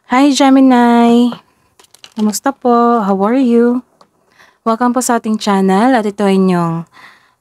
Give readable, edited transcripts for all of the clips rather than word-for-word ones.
Hi Gemini! Kamusta po? How are you? Welcome po sa ating channel at ito ay inyong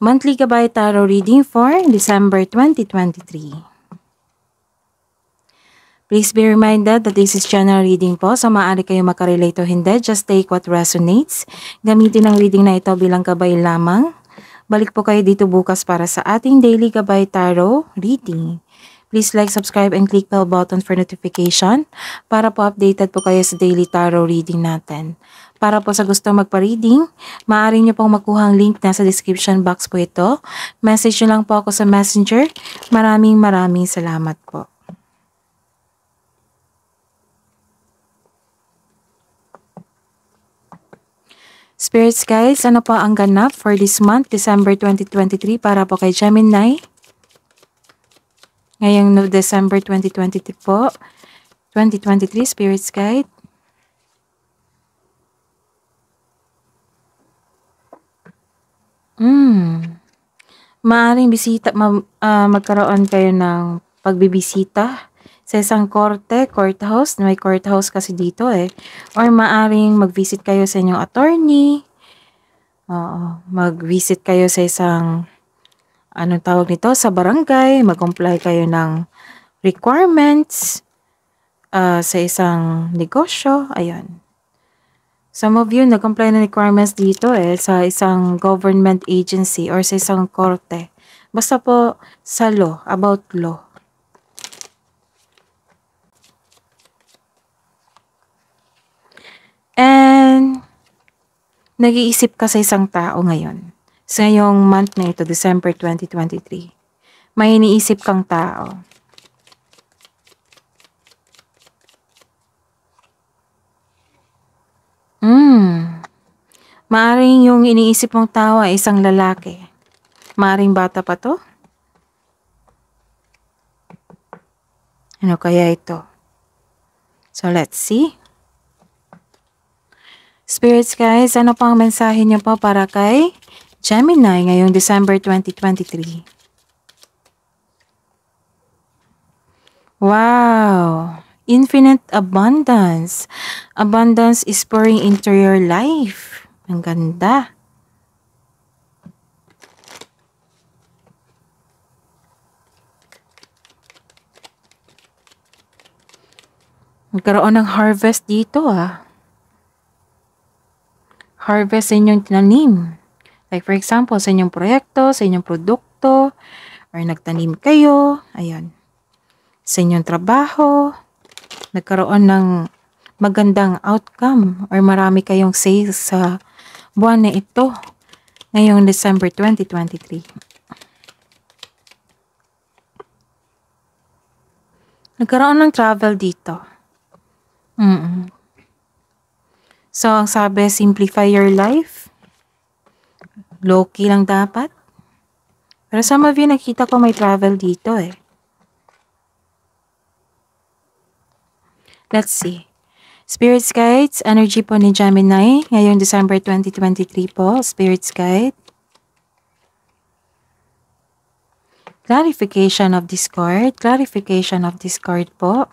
monthly Gabay Tarot reading for December 2023. Please be reminded that this is general reading po, so maaari kayo makarelate o hindi. Just take what resonates. Gamitin ang reading na ito bilang gabay lamang. Balik po kayo dito bukas para sa ating daily Gabay Tarot reading. Please like, subscribe, and click bell button for notification para po updated po kayo sa daily tarot reading natin. Para po sa gusto magpa-reading, maaari nyo pong makuha ang link nasa description box po ito. Message nyo lang po ako sa messenger. Maraming salamat po. Spirits guys, ano po ang ganap for this month, December 2023 para po kay Gemini? Ngayong December 2023 po, 2023 Spirits Guide. Maaring magkaroon kayo ng pagbibisita sa isang courthouse. May courthouse kasi dito eh. Or maaring mag-visit kayo sa inyong attorney. Mag-visit kayo sa isang anong tawag nito, sa barangay, mag-comply kayo ng requirements sa isang negosyo, ayan. Some of you nag-comply ng requirements dito sa isang government agency or sa isang korte. Basta po sa law, about law. And nag-iisip ka sa isang tao ngayon. Sa ngayong month na ito, December 2023, may iniisip kang tao. Maaring yung iniisip mong tao ay isang lalaki. Maaring bata pa to? Ano kaya ito? So let's see. Spirits guys, ano pang mensahe niyo po para kay Gemini ngayong December 2023? Wow! Infinite abundance. Abundance is pouring into your life. Ang ganda. Magkaroon ng harvest dito Harvest sa inyong tinanim. Like for example, sa inyong proyekto, sa inyong produkto, or nagtanim kayo, ayan. Sa inyong trabaho, nagkaroon ng magandang outcome or marami kayong sales sa buwan na ito ngayong December 2023. Nagkaroon ng travel dito. So, ang sabi, simplify your life. Low-key lang dapat. Pero some of you, nakita ko may travel dito Let's see. Spirits Guides, energy po ni Gemini ngayong December 2023 po. Spirits Guide. Clarification of this card. Clarification of this card po.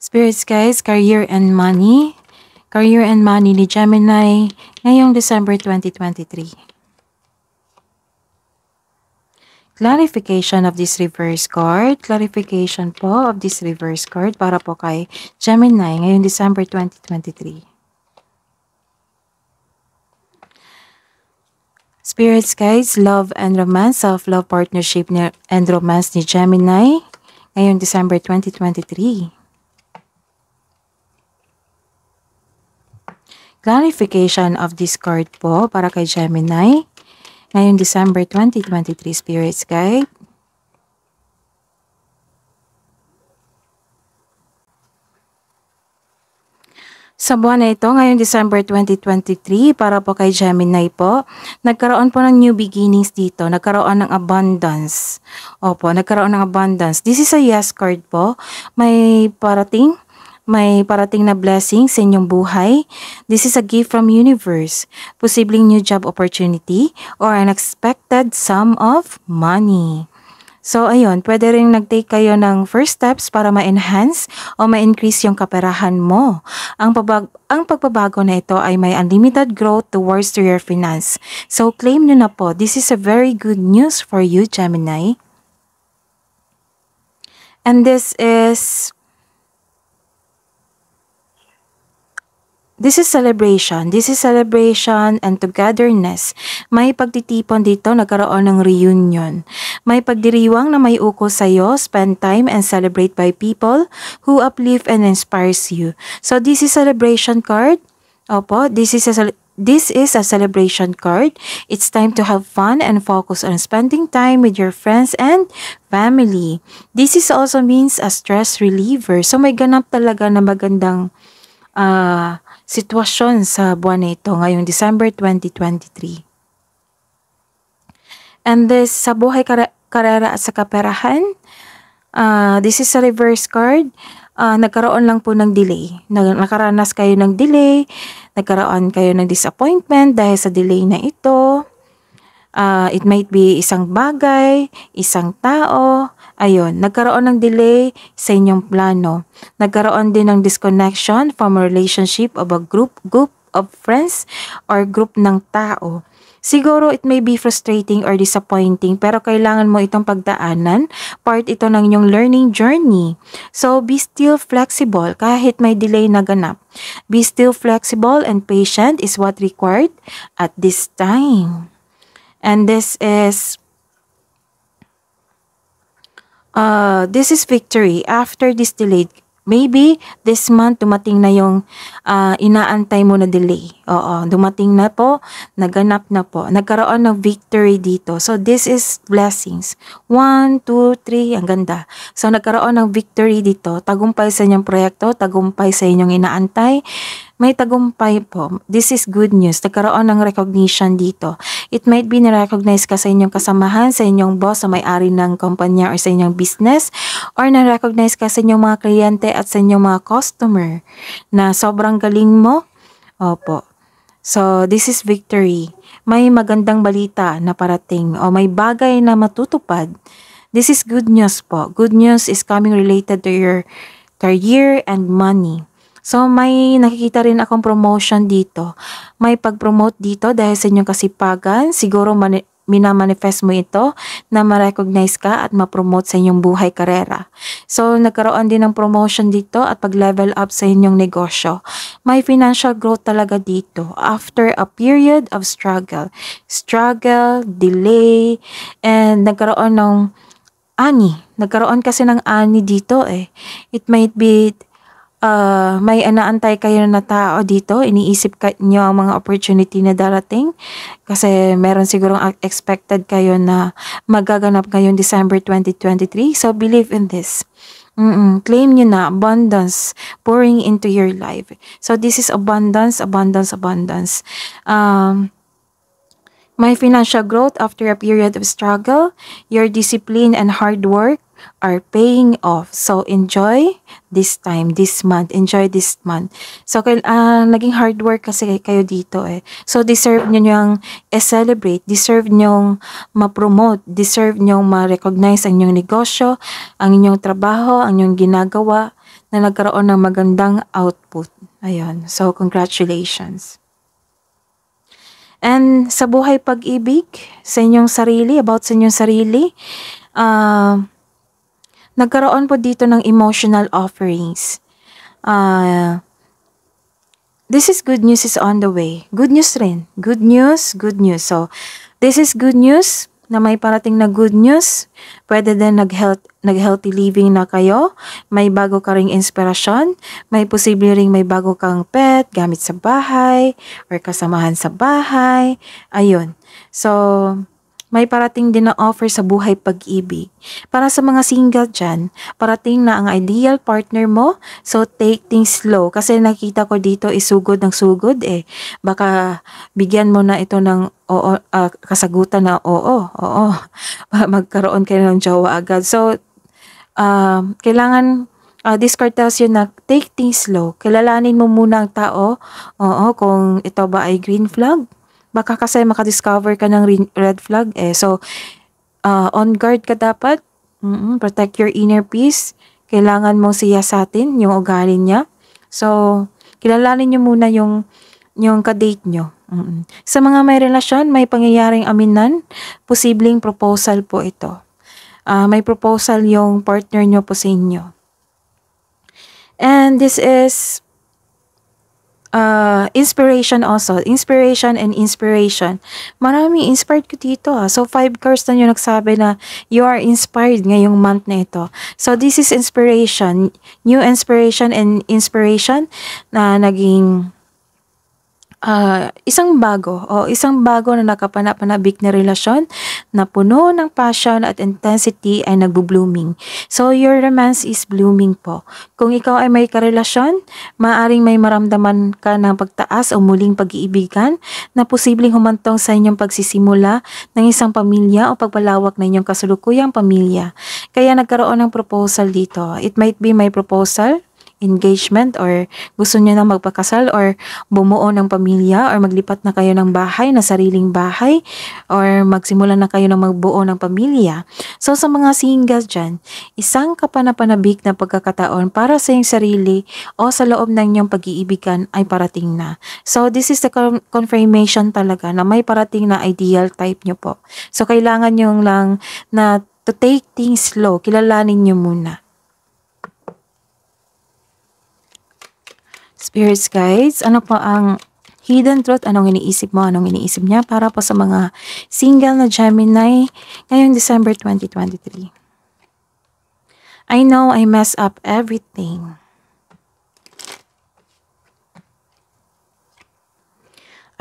Spirits guys, career and money. Career and money ni Gemini ngayong December 2023. Clarification of this reverse card. Clarification po of this reverse card para po kay Gemini ngayong December 2023. Spirits guys, love and romance, self-love, partnership and romance ni Gemini ngayong December 2023. Clarification of this card po para kay Gemini ngayong December 2023 Spirits Guide. Sa buwan na ito, ngayong December 2023, para po kay Gemini po, nagkaroon po ng new beginnings dito. Nagkaroon ng abundance. Opo, nagkaroon ng abundance. This is a yes card po. May parating na blessing sa inyong buhay. This is a gift from universe. Posibleng new job opportunity or unexpected sum of money. So, ayun, pwede rin nag-take kayo ng first steps para ma-enhance o ma-increase yung kaperahan mo. Ang pagbabago na ito ay may unlimited growth towards to your finance. So, claim nyo na po. This is a very good news for you, Gemini. And this is celebration. This is celebration and togetherness. May pagtitipon dito, nagkaroon ng reunion. May pagdiriwang na may ukol sa'yo, spend time and celebrate by people who uplift and inspires you. So this is celebration card. Opo, this is a celebration card. It's time to have fun and focus on spending time with your friends and family. This is also means a stress reliever. So may ganap talaga na magandang sitwasyon sa buwan na ito ngayong December 2023. And this sa buhay karera at sa kaperahan, this is a reverse card. Nagkaroon lang po ng delay. Nakaranas kayo ng delay, nagkaroon kayo ng disappointment dahil sa delay na ito. It might be isang bagay, isang tao. Ayun, nagkaroon ng delay sa inyong plano. Nagkaroon din ng disconnection from a relationship of a group of friends or group ng tao. Siguro it may be frustrating or disappointing pero kailangan mo itong pagdaanan. Part ito ng inyong learning journey. So be still flexible kahit may delay na ganap. Be still flexible and patient is what required at this time. And this is victory after this delay. Maybe this month dumating na yung inaantay mo na delay. Oo, dumating na po, naganap na po. Nagkaroon ng victory dito. So this is blessings. 1, 2, 3, ang ganda. So nagkaroon ng victory dito. Tagumpay sa inyong proyekto, tagumpay sa inyong inaantay. May tagumpay po. This is good news. Nagkaroon ng recognition dito. It might be na-recognize ka sa inyong kasamahan, sa inyong boss, sa may-ari ng kumpanya or sa inyong business, or na-recognize ka sa inyong mga kliyente at sa inyong mga customer na sobrang galing mo. Opo. So, this is victory. May magandang balita na parating o may bagay na matutupad. This is good news po. Good news is coming related to your career and money. So, may nakikita rin akong promotion dito. May pag-promote dito dahil sa inyong kasipagan. Siguro minamanifest mo ito na ma-recognize ka at ma-promote sa inyong buhay karera. So, nagkaroon din ng promotion dito at pag-level up sa inyong negosyo. May financial growth talaga dito after a period of struggle. Struggle, delay, and nagkaroon ng ani. Nagkaroon kasi ng ani dito eh. It might be may inaantay kayo na tao dito, iniisip nyo ang mga opportunity na darating kasi meron sigurong expected kayo na magaganap ngayong December 2023. So believe in this. Claim nyo na abundance pouring into your life. So this is abundance, abundance, abundance. My financial growth after a period of struggle, your discipline and hard work are paying off. So, enjoy this time, this month. Enjoy this month. So, naging hard work kasi kayo dito eh. So, deserve nyo yung celebrate. Deserve nyong ma-promote. Deserve nyong ma-recognize ang inyong negosyo, ang inyong trabaho, ang inyong ginagawa na nagkaroon ng magandang output. Ayun. So, congratulations. And sa buhay pag-ibig, sa inyong sarili, about sa inyong sarili, nagkaroon po dito ng emotional offerings. This is good news is on the way. Good news rin. Good news, good news. So, this is good news na may parating na good news. Pwede din nag-healthy living na kayo. May bago ka ring inspirasyon. May posible ring may bago kang pet, gamit sa bahay, or kasamahan sa bahay. Ayun. So, may parating din na offer sa buhay pag-ibig. Para sa mga single dyan, parating na ang ideal partner mo. So, take things slow. Kasi nakita ko dito isugod ng sugod eh. Baka bigyan mo na ito ng kasagutan na oo. Magkaroon kayo ng jowa agad. So, kailangan this card tells you na take things slow. Kilalanin mo muna ang tao. Kung ito ba ay green flag. Baka kasi makadiscover ka ng red flag eh. So, on guard ka dapat. Protect your inner peace. Kailangan mo siyasatin yung ugali niya. So, kilalanin niyo muna yung ka-date nyo. Sa mga may relasyon, may pangyayaring aminan, posibleng proposal po ito. May proposal yung partner nyo po sa inyo. And this is inspiration also. Inspiration and inspiration. Maraming inspired ko dito. So, 5 cards na yung nagsabi na you are inspired ngayong month na ito. So, this is inspiration. New inspiration and inspiration na naging isang bago na nakapanapanabi na relasyon na puno ng passion at intensity ay nagbo-blooming. So, your romance is blooming po. Kung ikaw ay may karelasyon, maaaring may maramdaman ka ng pagtaas o muling pag-iibigan na posibleng humantong sa inyong pagsisimula ng isang pamilya o pagpalawak ng inyong kasulukuyang pamilya. Kaya nagkaroon ng proposal dito. It might be may proposal, engagement, or gusto niyo na magpakasal or bumuo ng pamilya or maglipat na kayo ng bahay na sariling bahay or magsimula na kayo ng magbuo ng pamilya. So sa mga single dyan, isang kapanapanabik na pagkakataon para sa iyong sarili o sa loob ng inyong pag-iibigan ay parating na. So this is the confirmation talaga na may parating na ideal type nyo po. So kailangan nyo lang na to take things slow, kilalanin nyo muna. Spirits guides, ano po ang hidden truth? Anong iniisip mo? Anong iniisip niya para po sa mga single na Gemini ngayong December 2023? I know I mess up everything.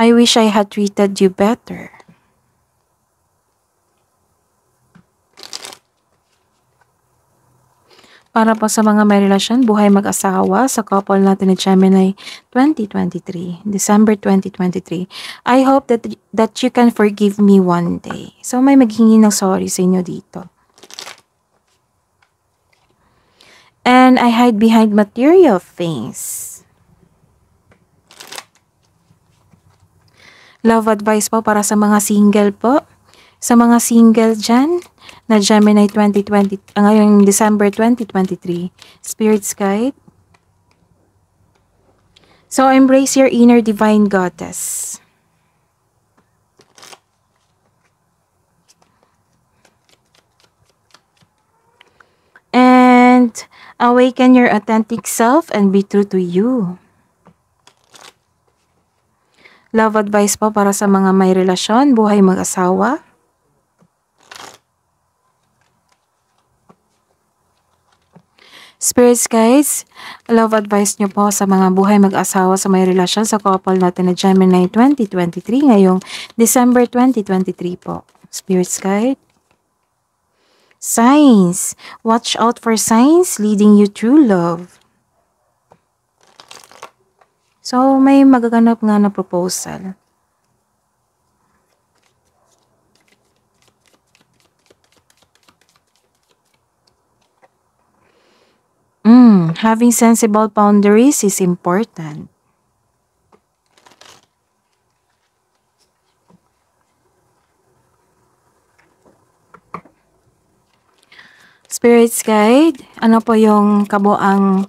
I wish I had treated you better. Para po sa mga may relasyon, buhay mag-asawa sa couple natin ni Gemini 2023, December 2023. I hope that you can forgive me one day. So may maghingi ng sorry sa inyo dito. And I hide behind material things. Love advice po para sa mga single po. Sa mga single dyan, na Gemini 2020, ngayong December 2023, Spirits Guide. So, embrace your inner divine goddess. And awaken your authentic self and be true to you. Love advice po para sa mga may relasyon, buhay mag-asawa. Spirits guides, love advice nyo po sa mga buhay mag-asawa sa may relasyon sa couple natin na Gemini 2023 ngayong December 2023 po. Spirits guide. Signs. Watch out for signs leading you through love. So, may magaganap nga na proposal. Having sensible boundaries is important. Spirits guide, ano po yung kabuang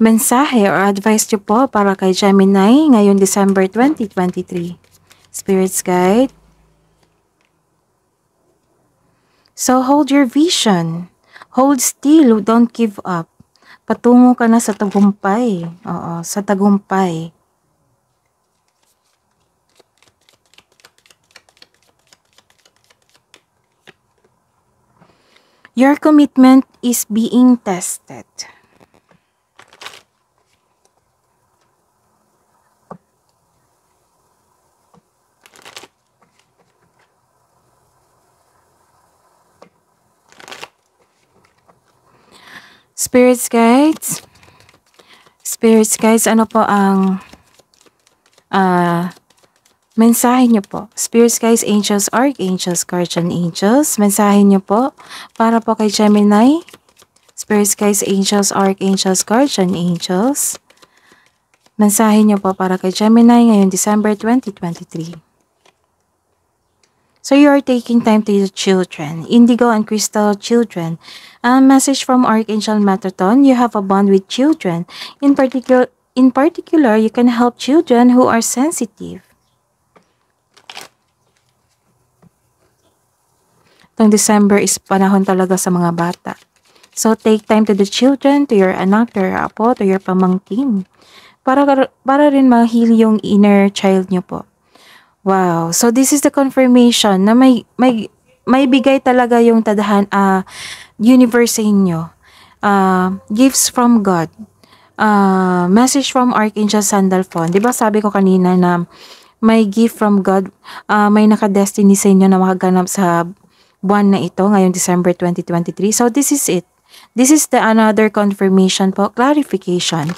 mensahe or advice nyo po para kay Gemini ngayong December 2023? Spirits guide. So hold your vision. Hold still, don't give up. Patungo ka na sa tagumpay. Oo, sa tagumpay. Your commitment is being tested. Spirits guides. Spirits guides, ano po ang mensahe nyo po? Spirits guides, angels, archangels, guardian angels. Mensahe nyo po para po kay Gemini. Spirits guides, angels, archangels, guardian angels. Mensahe nyo po para kay Gemini ngayong December 2023. So you are taking time to your children, indigo and crystal children. A message from Archangel Metatron, you have a bond with children. In particular, you can help children who are sensitive. Itong December is panahon talaga sa mga bata. So take time to the children, to your anak, to your apo, to your pamangkin. Para rin ma-heal yung inner child nyo po. Wow. So this is the confirmation na may bigay talaga yung universe sa inyo. Gifts from God. Message from Archangel Sandalphon. 'Di ba sabi ko kanina na may gift from God, may naka-destiny sa inyo na makaganap sa buwan na ito ngayong December 2023. So this is it. This is the another confirmation po, clarification.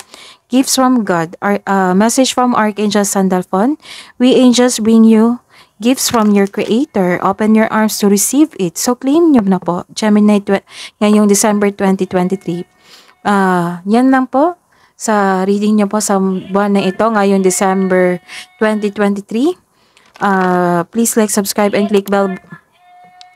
Gifts from God, message from Archangel Sandalphon. We angels bring you gifts from your Creator. Open your arms to receive it. So claim nyo na po, Gemini, ngayong December 2023. Yan lang po sa reading nyo po sa buwan na ito ngayong December 2023. Please like, subscribe, and click bell.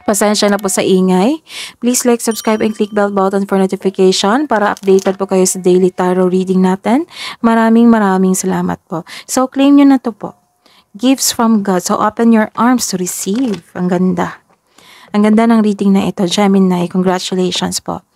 Pasensya na po sa ingay. Please like, subscribe, and click bell button for notification para updated po kayo sa daily tarot reading natin. Maraming salamat po. So, claim nyo na to po. Gifts from God. So, open your arms to receive. Ang ganda. Ang ganda ng reading na ito, Gemini. Congratulations po.